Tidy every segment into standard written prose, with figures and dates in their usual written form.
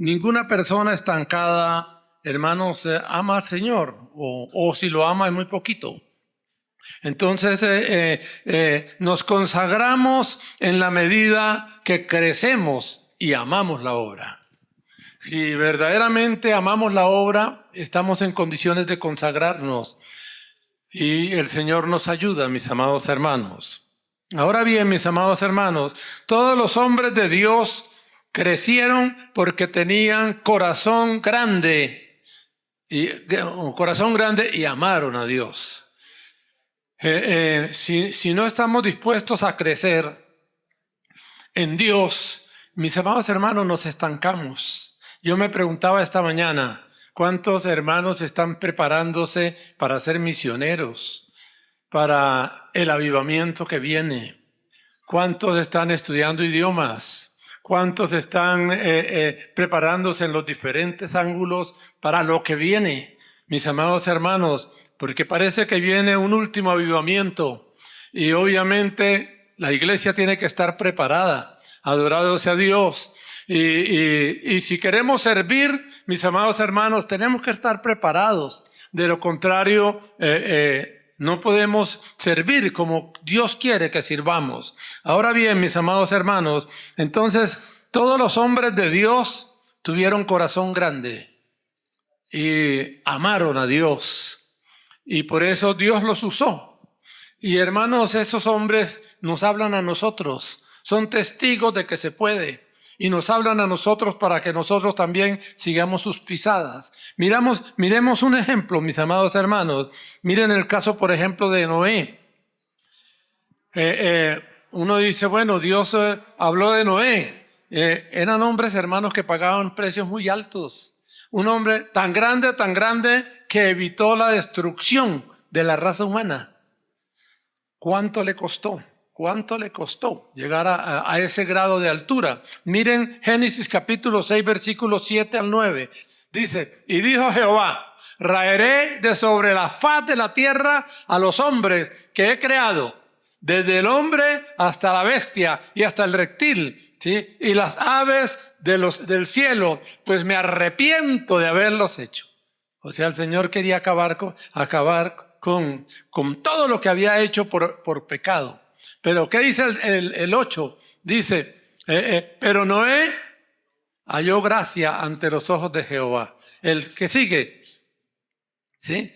Ninguna persona estancada, hermanos, ama al Señor, o si lo ama es muy poquito. Entonces nos consagramos en la medida que crecemos y amamos la obra. Si verdaderamente amamos la obra, estamos en condiciones de consagrarnos y el Señor nos ayuda, mis amados hermanos. Ahora bien, mis amados hermanos, todos los hombres de Dios crecieron porque tenían corazón grande y amaron a Dios. Si no estamos dispuestos a crecer en Dios, mis amados hermanos, nos estancamos. Yo me preguntaba esta mañana, ¿cuántos hermanos están preparándose para ser misioneros, para el avivamiento que viene? ¿Cuántos están estudiando idiomas? ¿Cuántos están preparándose en los diferentes ángulos para lo que viene? Mis amados hermanos, porque parece que viene un último avivamiento y obviamente la iglesia tiene que estar preparada, adorado sea Dios. Y si queremos servir, mis amados hermanos, tenemos que estar preparados. De lo contrario, no podemos servir como Dios quiere que sirvamos. Ahora bien, mis amados hermanos, entonces todos los hombres de Dios tuvieron corazón grande y amaron a Dios. Y por eso Dios los usó. Y hermanos, esos hombres nos hablan a nosotros. Son testigos de que se puede. Y nos hablan a nosotros para que nosotros también sigamos sus pisadas. Miremos un ejemplo, mis amados hermanos. Miren el caso, por ejemplo, de Noé. Uno dice, bueno, Dios habló de Noé. Eran hombres, hermanos, que pagaban precios muy altos. Un hombre tan grande, que evitó la destrucción de la raza humana. ¿Cuánto le costó? ¿Cuánto le costó llegar a ese grado de altura? Miren Génesis capítulo 6, versículos 7 al 9. Dice, y dijo Jehová, raeré de sobre la faz de la tierra a los hombres que he creado, desde el hombre hasta la bestia y hasta el reptil, ¿sí? Y las aves del cielo, pues me arrepiento de haberlos hecho. O sea, el Señor quería acabar con todo lo que había hecho por pecado. Pero ¿qué dice el 8? Dice, pero Noé halló gracia ante los ojos de Jehová. El que sigue, ¿sí?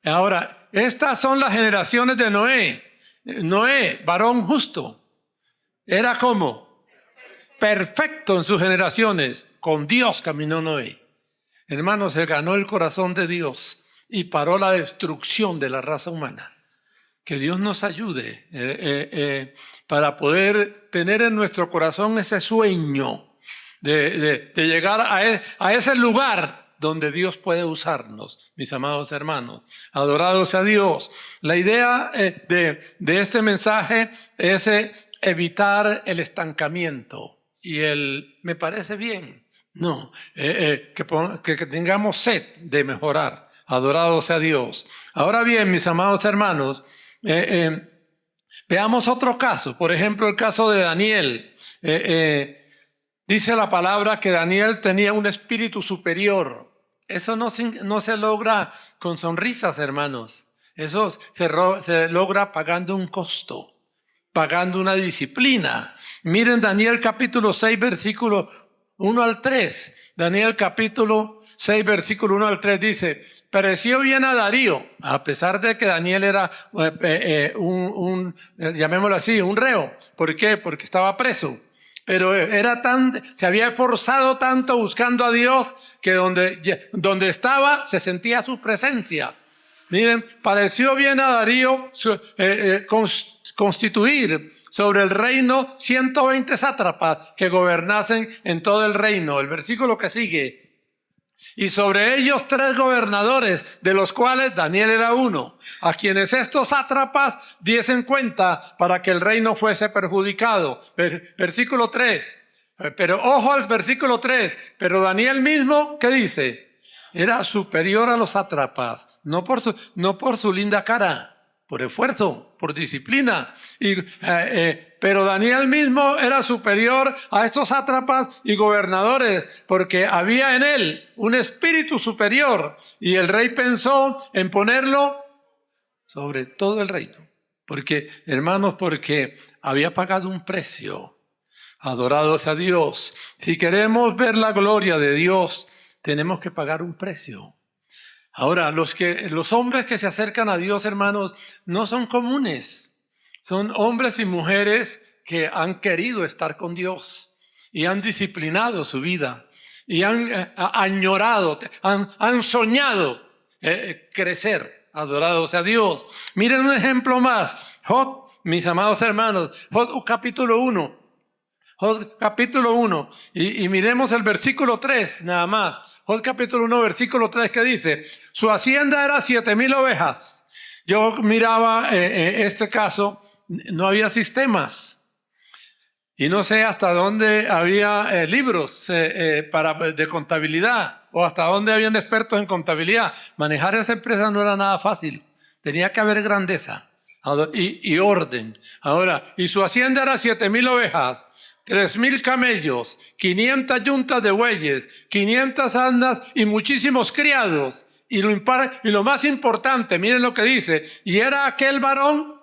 Ahora, estas son las generaciones de Noé. Noé, varón justo, era como perfecto en sus generaciones. Con Dios caminó Noé. Hermanos, se ganó el corazón de Dios y paró la destrucción de la raza humana. Que Dios nos ayude para poder tener en nuestro corazón ese sueño de llegar a ese lugar donde Dios puede usarnos, mis amados hermanos. Adorados sea Dios. La idea de este mensaje es evitar el estancamiento y me parece bien. No, que tengamos sed de mejorar. Adorado sea Dios. Ahora bien, mis amados hermanos, veamos otro caso. Por ejemplo, el caso de Daniel. Dice la palabra que Daniel tenía un espíritu superior. Eso no se logra con sonrisas, hermanos. Eso se logra pagando un costo, pagando una disciplina. Miren Daniel capítulo 6, versículo 1 al 3. Daniel capítulo 6, versículo 1 al 3 dice, pareció bien a Darío, a pesar de que Daniel era llamémoslo así, un reo. ¿Por qué? Porque estaba preso. Pero se había esforzado tanto buscando a Dios que donde estaba se sentía su presencia. Miren, pareció bien a Darío constituir sobre el reino 120 sátrapas que gobernasen en todo el reino. El versículo que sigue. Y sobre ellos 3 gobernadores, de los cuales Daniel era uno, a quienes estos sátrapas diesen cuenta para que el reino fuese perjudicado. Versículo 3. Pero ojo al versículo 3. Pero Daniel mismo, ¿qué dice? Era superior a los sátrapas, no por su linda cara, por esfuerzo, por disciplina. pero Daniel mismo era superior a estos sátrapas y gobernadores, porque había en él un espíritu superior, y el rey pensó en ponerlo sobre todo el reino. Porque, hermanos, porque había pagado un precio. Adorados a Dios. Si queremos ver la gloria de Dios, tenemos que pagar un precio. Ahora, los hombres que se acercan a Dios, hermanos, no son comunes. Son hombres y mujeres que han querido estar con Dios y han disciplinado su vida y han añorado, han soñado crecer, adorados a Dios. Miren un ejemplo más. Job, mis amados hermanos, Job capítulo 1. Job capítulo 1. Y miremos el versículo 3 nada más. Job capítulo 1, versículo 3, que dice: su hacienda era 7,000 ovejas. Yo miraba este caso, no había sistemas. Y no sé hasta dónde había libros de contabilidad, o hasta dónde habían expertos en contabilidad. Manejar esa empresa no era nada fácil. Tenía que haber grandeza y orden. Ahora, y su hacienda era 7,000 ovejas, 3,000 camellos, 500 yuntas de bueyes, 500 asnas y muchísimos criados. Y lo más importante, miren lo que dice: y era aquel varón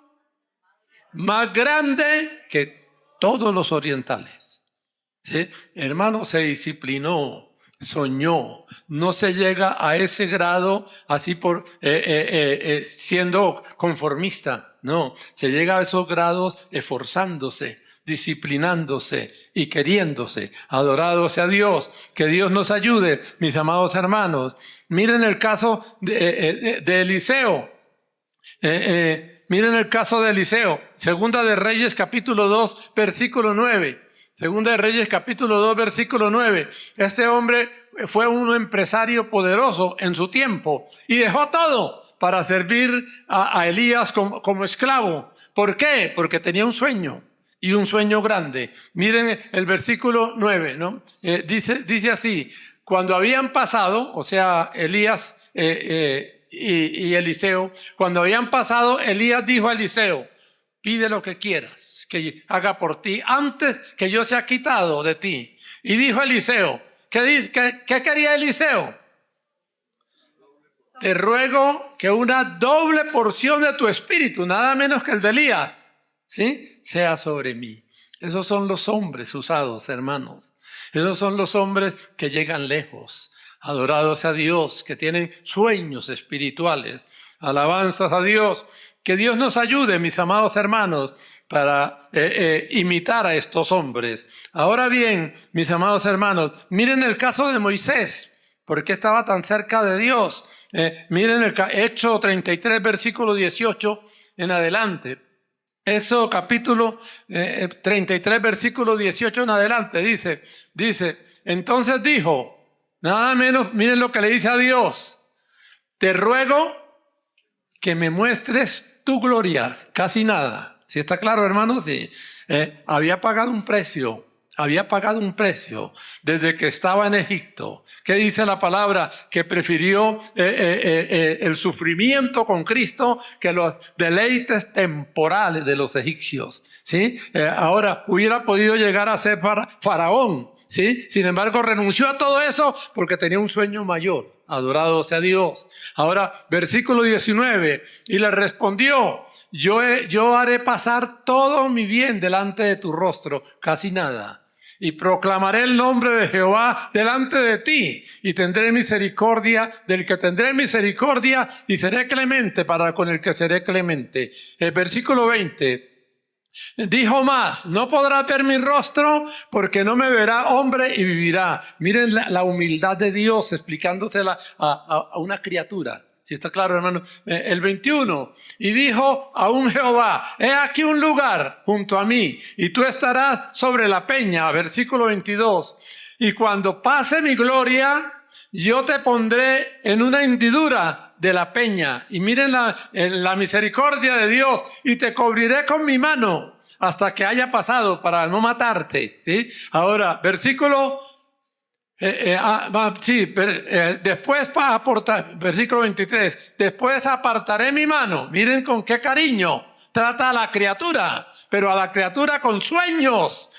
más grande que todos los orientales. ¿Sí? Hermano, se disciplinó, soñó. No se llega a ese grado así por siendo conformista. No, se llega a esos grados esforzándose, disciplinándose y queriéndose. Adorados sea Dios. Que Dios nos ayude, mis amados hermanos. Miren el caso de Eliseo. Miren el caso de Eliseo. Segunda de Reyes capítulo 2 versículo 9. Segunda de Reyes capítulo 2 versículo 9. Este hombre fue un empresario poderoso en su tiempo y dejó todo para servir a Elías como esclavo. ¿Por qué? Porque tenía un sueño, y un sueño grande. Miren el versículo 9, ¿no? Dice así: cuando habían pasado, o sea, Elías y Eliseo, cuando habían pasado, Elías dijo a Eliseo: pide lo que quieras que haga por ti antes que yo sea quitado de ti. Y dijo Eliseo, ¿qué quería Eliseo? Te ruego que una doble porción de tu espíritu, nada menos que el de Elías, ¿sí?, sea sobre mí. Esos son los hombres usados, hermanos. Esos son los hombres que llegan lejos, adorados a Dios, que tienen sueños espirituales. Alabanzas a Dios. Que Dios nos ayude, mis amados hermanos, para imitar a estos hombres. Ahora bien, mis amados hermanos, miren el caso de Moisés. ¿Por qué estaba tan cerca de Dios? Miren el Éxodo 33, versículo 18 en adelante. Éxodo capítulo 33, versículo 18 en adelante. Dice, entonces dijo, nada menos, miren lo que le dice a Dios: te ruego que me muestres tu gloria. Casi nada. ¿Sí está claro, hermanos? Sí. Había pagado un precio. Había pagado un precio desde que estaba en Egipto. ¿Qué dice la palabra? Que prefirió el sufrimiento con Cristo que los deleites temporales de los egipcios. ¿Sí? Ahora, hubiera podido llegar a ser faraón. ¿Sí? Sin embargo, renunció a todo eso porque tenía un sueño mayor. Adorado sea Dios. Ahora, versículo 19. Y le respondió: yo haré pasar todo mi bien delante de tu rostro. Casi nada. Y proclamaré el nombre de Jehová delante de ti, y tendré misericordia del que tendré misericordia, y seré clemente para con el que seré clemente. El versículo 20. Dijo más: no podrá ver mi rostro porque no me verá hombre y vivirá. Miren la humildad de Dios explicándosela a una criatura. ¿Sí está claro, hermano? El 21. Y dijo aún Jehová: he aquí un lugar junto a mí, y tú estarás sobre la peña. Versículo 22. Y cuando pase mi gloria, yo te pondré en una hendidura de la peña. Y miren la misericordia de Dios. Y te cubriré con mi mano hasta que haya pasado, para no matarte. ¿Sí? Ahora, versículo... después versículo 23, después apartaré mi mano. Miren con qué cariño. trata a la criatura, pero a la criatura con sueños.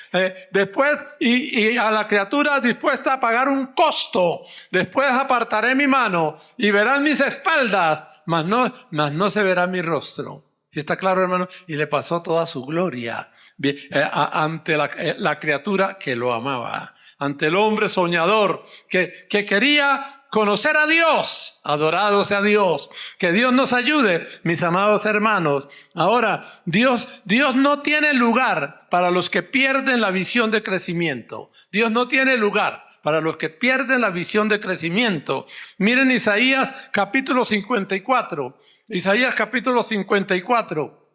Después, y a la criatura dispuesta a pagar un costo. Después apartaré mi mano y verán mis espaldas, mas no se verá mi rostro. ¿Sí está claro, hermano? Y le pasó toda su gloria ante la criatura que lo amaba, ante el hombre soñador que quería conocer a Dios. Adorado sea Dios. Que Dios nos ayude, mis amados hermanos. Ahora, Dios no tiene lugar para los que pierden la visión de crecimiento. Dios no tiene lugar para los que pierden la visión de crecimiento. Miren Isaías capítulo 54. Isaías capítulo 54.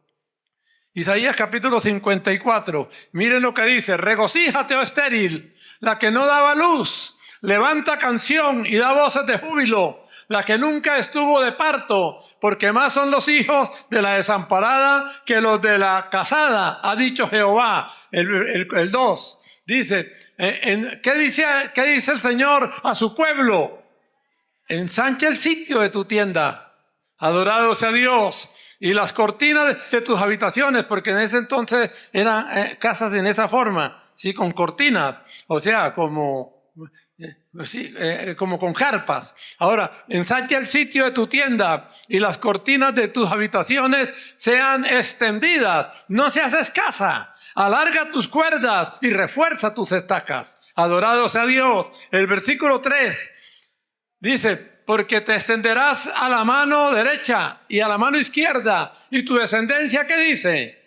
Isaías capítulo 54. Miren lo que dice. Regocíjate, oh estéril, la que no daba luz. Levanta canción y da voces de júbilo, la que nunca estuvo de parto, porque más son los hijos de la desamparada que los de la casada, ha dicho Jehová. El 2 dice, ¿qué dice el Señor a su pueblo? Ensancha el sitio de tu tienda, adorado sea Dios, y las cortinas de tus habitaciones, porque en ese entonces eran casas en esa forma, sí, con cortinas, o sea, como con carpas. Ahora, ensancha el sitio de tu tienda y las cortinas de tus habitaciones sean extendidas, no seas escasa. Alarga tus cuerdas y refuerza tus estacas. Adorado sea Dios. El versículo 3 dice, porque te extenderás a la mano derecha y a la mano izquierda. Y tu descendencia, ¿qué dice?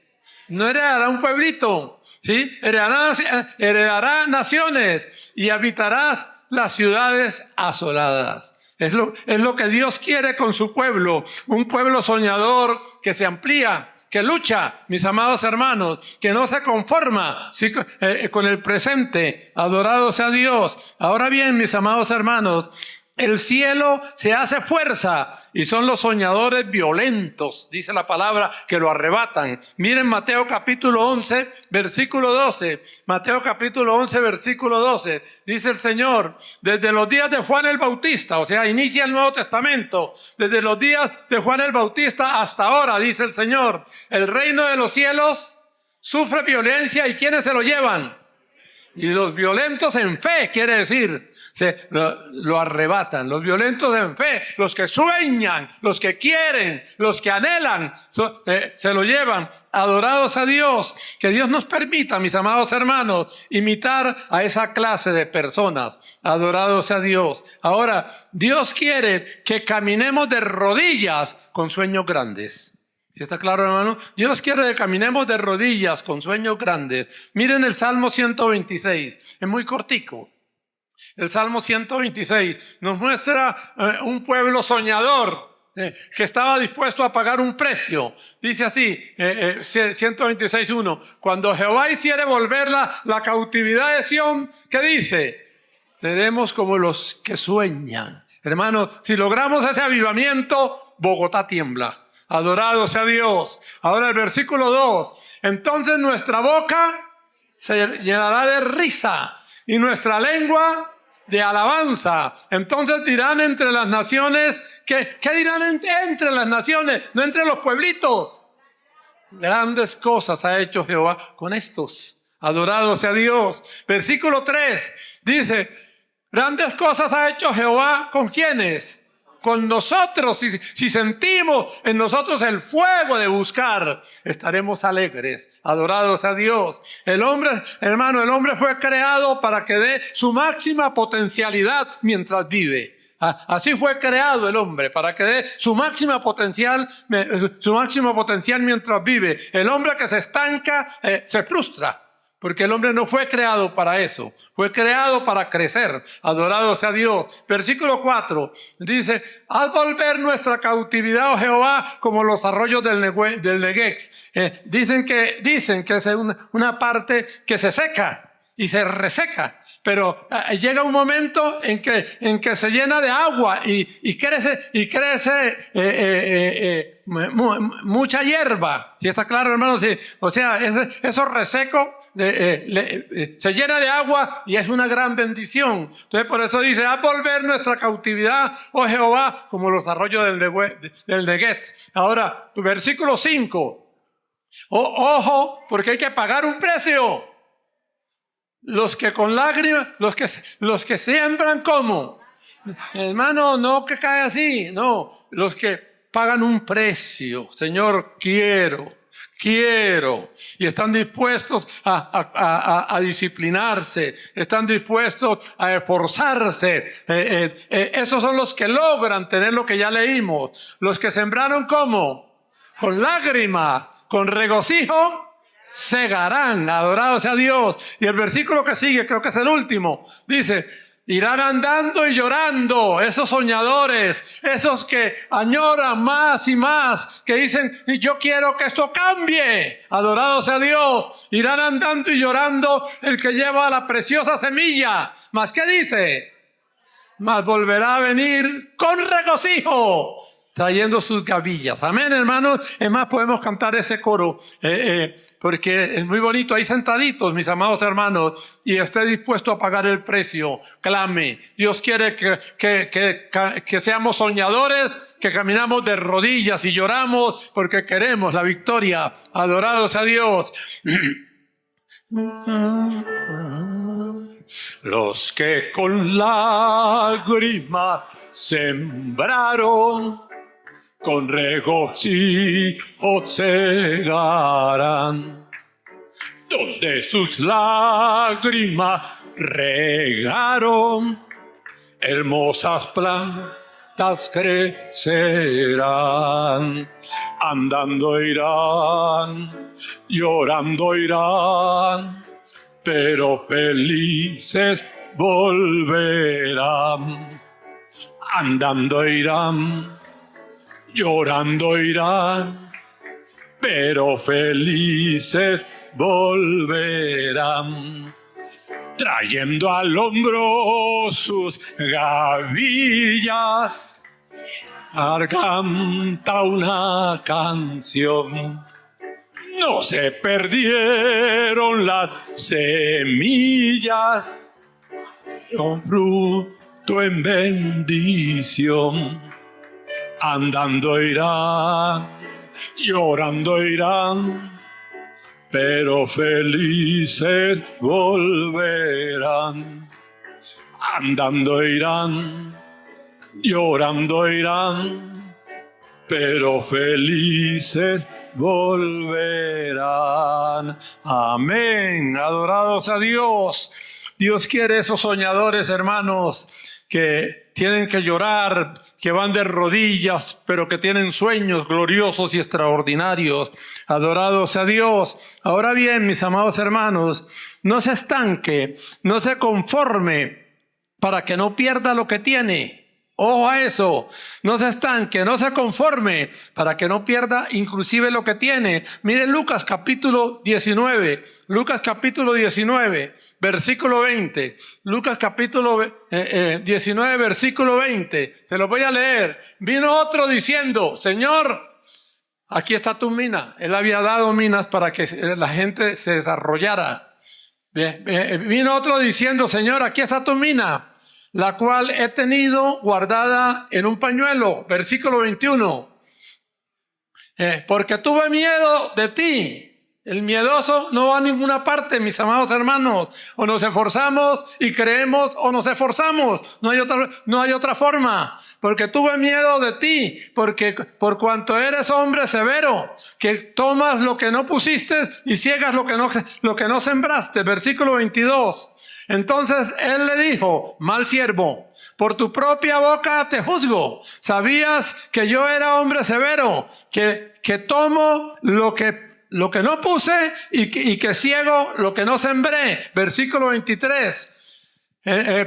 No heredará un pueblito, ¿sí? Heredará naciones y habitarás las ciudades asoladas. Es lo que Dios quiere con su pueblo. Un pueblo soñador que se amplía, que lucha, mis amados hermanos, que no se conforma con el presente. Adorado sea Dios. Ahora bien, mis amados hermanos, el cielo se hace fuerza y son los soñadores violentos, dice la palabra, que lo arrebatan. Miren Mateo capítulo 11, versículo 12. Mateo capítulo 11, versículo 12. Dice el Señor, desde los días de Juan el Bautista, o sea, inicia el Nuevo Testamento, desde los días de Juan el Bautista hasta ahora, dice el Señor, el reino de los cielos sufre violencia y ¿quiénes se lo llevan? Y los violentos en fe, quiere decir, lo arrebatan. Los violentos en fe, los que sueñan, los que quieren, los que anhelan, se lo llevan. Adorados a Dios. Que Dios nos permita, mis amados hermanos, imitar a esa clase de personas. Adorados a Dios. Ahora, Dios quiere que caminemos de rodillas con sueños grandes. ¿Sí está claro, hermano? Dios quiere que caminemos de rodillas con sueños grandes. Miren el Salmo 126, es muy cortico. El Salmo 126 nos muestra un pueblo soñador que estaba dispuesto a pagar un precio. Dice así, 126:1, cuando Jehová hiciere volver la cautividad de Sión, ¿qué dice? Seremos como los que sueñan. Hermano, si logramos ese avivamiento, Bogotá tiembla. Adorado sea Dios. Ahora el versículo 2. Entonces nuestra boca se llenará de risa y nuestra lengua de alabanza. Entonces dirán entre las naciones, ¿qué dirán entre las naciones? No entre los pueblitos. Grandes cosas ha hecho Jehová con estos. Adorado sea Dios. Versículo 3 dice, grandes cosas ha hecho Jehová ¿con quiénes? Con nosotros. Si sentimos en nosotros el fuego de buscar, estaremos alegres. Adorados a Dios. El hombre, hermano, el hombre fue creado para que dé su máxima potencialidad mientras vive. Así fue creado el hombre, para que dé su máximo potencial mientras vive. El hombre que se estanca se frustra. Porque el hombre no fue creado para eso, fue creado para crecer. Adorado sea Dios. Versículo 4 dice, haz volver nuestra cautividad, oh Jehová, como los arroyos del Negev. Dicen que es una parte que se seca y se reseca. Pero llega un momento en que se llena de agua y crece mucha hierba. ¿Sí está claro, hermano? Sí. O sea, eso reseco se llena de agua y es una gran bendición. Entonces por eso dice, haz volver nuestra cautividad, oh Jehová, como los arroyos del Negev. Ahora, versículo 5. Ojo, porque hay que pagar un precio. Los que con lágrimas, los que siembran, ¿cómo? Hermano, no que cae así, no. Los que pagan un precio. Señor, quiero. Y están dispuestos a disciplinarse, están dispuestos a esforzarse. Esos son los que logran tener lo que ya leímos. Los que sembraron, ¿cómo? Con lágrimas, con regocijo, segarán. Adorado sea Dios. Y el versículo que sigue, creo que es el último, dice: irán andando y llorando, esos soñadores, esos que añoran más y más, que dicen, yo quiero que esto cambie. Adorado sea Dios. Irán andando y llorando el que lleva la preciosa semilla. ¿Mas qué dice? Mas volverá a venir con regocijo, trayendo sus gavillas. Amén, hermanos. Es más, podemos cantar ese coro, porque es muy bonito. Ahí sentaditos, mis amados hermanos, y esté dispuesto a pagar el precio. Clame. Dios quiere que seamos soñadores, que caminamos de rodillas y lloramos porque queremos la victoria. Adorados a Dios. Los que con lágrimas sembraron, con regocijo segarán. Donde sus lágrimas regaron, hermosas plantas crecerán. Andando irán, llorando irán, pero felices volverán. Andando irán, llorando irán, pero felices volverán. Trayendo al hombro sus gavillas, canta una canción. No se perdieron las semillas, con fruto en bendición. Andando irán, llorando irán, pero felices volverán. Andando irán, llorando irán, pero felices volverán. Amén. Adorados a Dios. Dios quiere esos soñadores, hermanos, que tienen que llorar, que van de rodillas, pero que tienen sueños gloriosos y extraordinarios. Adorados a Dios. Ahora bien, mis amados hermanos, no se estanque, no se conforme para que no pierda lo que tiene. Ojo a eso, no se estanque, no se conforme para que no pierda inclusive lo que tiene. Miren Lucas capítulo 19, versículo 20. Lucas capítulo 19, versículo 20. Te lo voy a leer. Vino otro diciendo, Señor, aquí está tu mina. Él había dado minas para que la gente se desarrollara. Vino otro diciendo, Señor, aquí está tu mina, la cual he tenido guardada en un pañuelo. Versículo 21. Porque tuve miedo de ti. El miedoso no va a ninguna parte, mis amados hermanos. O nos esforzamos y creemos o nos esforzamos. No hay otra forma. Porque tuve miedo de ti. Porque por cuanto eres hombre severo, que tomas lo que no pusiste y ciegas lo que no sembraste. Versículo 22. Entonces él le dijo, mal siervo, por tu propia boca te juzgo. Sabías que yo era hombre severo, que tomo lo que no puse y que ciego lo que no sembré. Versículo 23.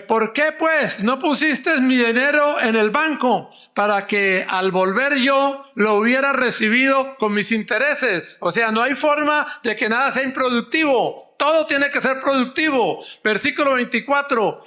¿Por qué pues no pusiste mi dinero en el banco para que al volver yo lo hubiera recibido con mis intereses? O sea, no hay forma de que nada sea improductivo. Todo tiene que ser productivo. Versículo 24.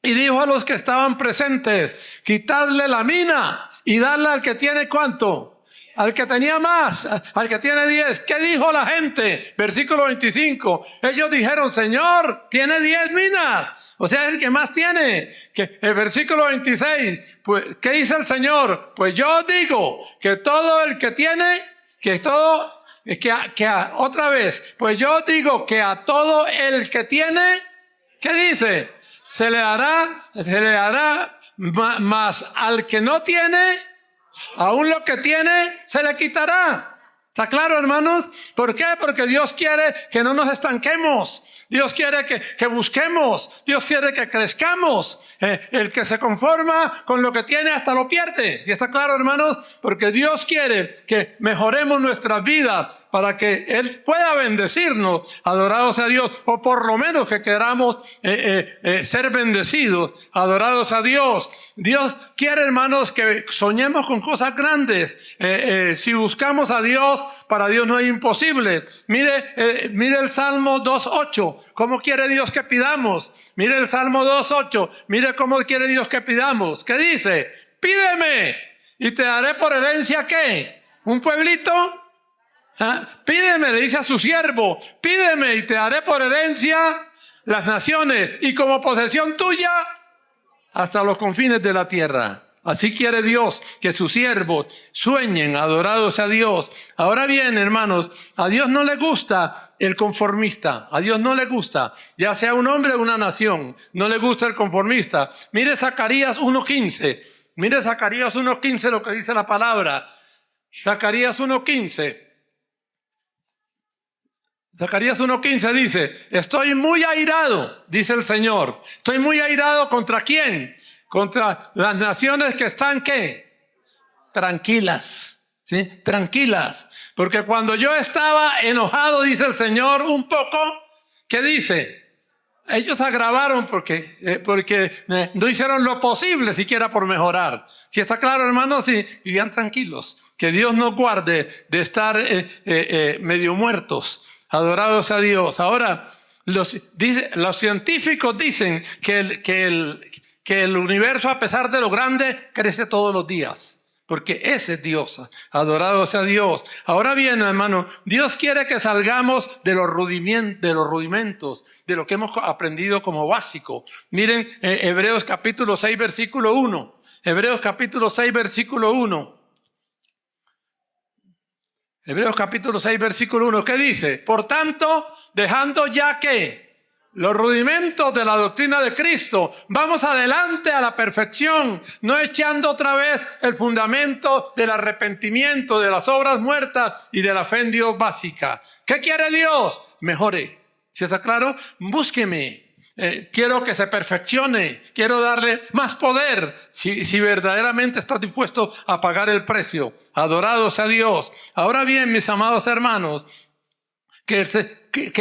Y dijo a los que estaban presentes, quitadle la mina y dadle al que tiene ¿cuánto? Al que tenía más, al que tiene 10. ¿Qué dijo la gente? Versículo 25. Ellos dijeron, Señor, tiene 10 minas. O sea, es el que más tiene. El versículo 26. Pues, ¿qué dice el Señor? Pues yo digo que todo el que tiene, que todo Otra vez, pues yo digo que a todo el que tiene, ¿qué dice? Se le hará, más al que no tiene, aún lo que tiene, se le quitará. ¿Está claro, hermanos? ¿Por qué? Porque Dios quiere que no nos estanquemos. Dios quiere que busquemos. Dios quiere que crezcamos. El que se conforma con lo que tiene hasta lo pierde. ¿Sí está claro, hermanos? Porque Dios quiere que mejoremos nuestra vida para que Él pueda bendecirnos. Adorado sea Dios. O por lo menos que queramos ser bendecidos. Adorados a Dios. Dios quiere, hermanos, que soñemos con cosas grandes. Si buscamos a Dios, para Dios no hay imposible. Mire el Salmo 2:8. ¿Cómo quiere Dios que pidamos? Mire el Salmo 2:8. Mire cómo quiere Dios que pidamos. ¿Qué dice? Pídeme y te daré por herencia, ¿qué? ¿Un pueblito? ¿Ah? Pídeme, le dice a su siervo. Pídeme y te daré por herencia las naciones y como posesión tuya hasta los confines de la tierra. Así quiere Dios que sus siervos sueñen, adorados a Dios. Ahora bien, hermanos, a Dios no le gusta el conformista. A Dios no le gusta, ya sea un hombre o una nación, no le gusta el conformista. Mire Zacarías 1:15. Mire Zacarías 1:15 lo que dice la palabra. Zacarías 1:15. Zacarías 1:15 dice, estoy muy airado, dice el Señor. Estoy muy airado ¿contra quién? Contra las naciones que están, ¿qué? Tranquilas, ¿sí? Tranquilas. Porque cuando yo estaba enojado, dice el Señor, un poco, ¿qué dice? Ellos agravaron porque no hicieron lo posible siquiera por mejorar. Si está claro, hermanos, sí, vivían tranquilos. Que Dios nos guarde de estar medio muertos, adorados a Dios. Ahora, los científicos dicen que el universo, a pesar de lo grande, crece todos los días. Porque ese es Dios, adorado sea Dios. Ahora bien, hermano, Dios quiere que salgamos de los rudimentos, de lo que hemos aprendido como básico. Miren, Hebreos capítulo 6, versículo 1. Hebreos capítulo 6, versículo 1. Hebreos capítulo 6, versículo 1. ¿Qué dice? Por tanto, dejando ya que los rudimentos de la doctrina de Cristo, vamos adelante a la perfección, no echando otra vez el fundamento del arrepentimiento, de las obras muertas y de la fe en Dios básica. ¿Qué quiere Dios? Mejore. ¿Sí está claro? Búsqueme. Quiero que se perfeccione. Quiero darle más poder si verdaderamente está dispuesto a pagar el precio. Adorado sea Dios. Ahora bien, mis amados hermanos, que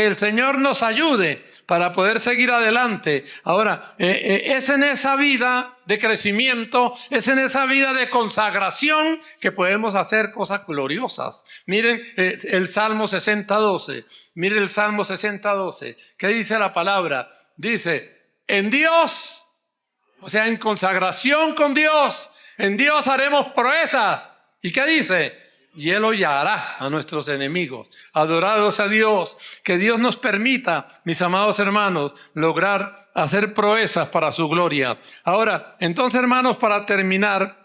el Señor nos ayude para poder seguir adelante. Ahora, es en esa vida de crecimiento, es en esa vida de consagración que podemos hacer cosas gloriosas. Miren el Salmo 60:12. Miren el Salmo 60:12. ¿Qué dice la palabra? Dice, en Dios, o sea, en consagración con Dios, en Dios haremos proezas. ¿Y qué dice? Y Él hollará a nuestros enemigos. Adorados a Dios, que Dios nos permita, mis amados hermanos, lograr hacer proezas para su gloria. Ahora, entonces, hermanos, para terminar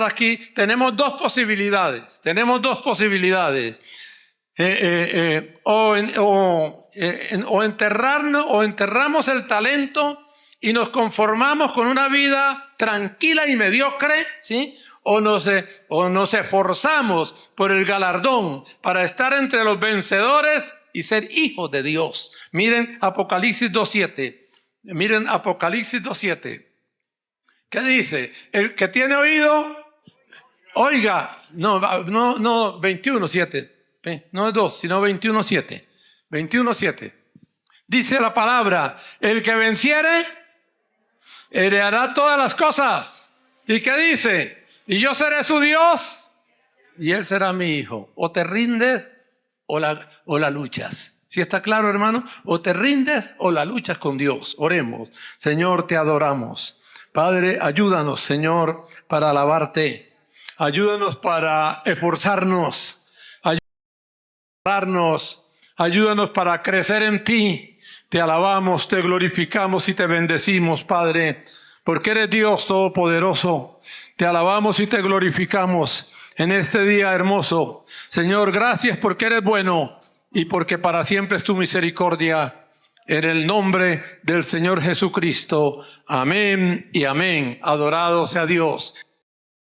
aquí, tenemos dos posibilidades. O enterramos el talento y nos conformamos con una vida tranquila y mediocre, ¿sí? O nos esforzamos por el galardón para estar entre los vencedores y ser hijos de Dios. Miren Apocalipsis 2:7. Miren Apocalipsis 2:7. ¿Qué dice? El que tiene oído, oiga. No, 21:7. No es 2, sino 21:7. 21:7. Dice la palabra, el que venciere, heredará todas las cosas. ¿Y qué dice? Y yo seré su Dios y él será mi hijo. O te rindes o la luchas. ¿Sí está claro, hermano? O te rindes o la luchas con Dios. Oremos. Señor, te adoramos. Padre, ayúdanos, Señor, para alabarte. Ayúdanos para esforzarnos. Ayúdanos para crecer en ti. Te alabamos, te glorificamos y te bendecimos, Padre, porque eres Dios todopoderoso. Te alabamos y te glorificamos. en este día hermoso. Señor, gracias porque eres bueno y porque para siempre es tu misericordia. En el nombre del Señor Jesucristo. Amén y amén. Adorado sea Dios.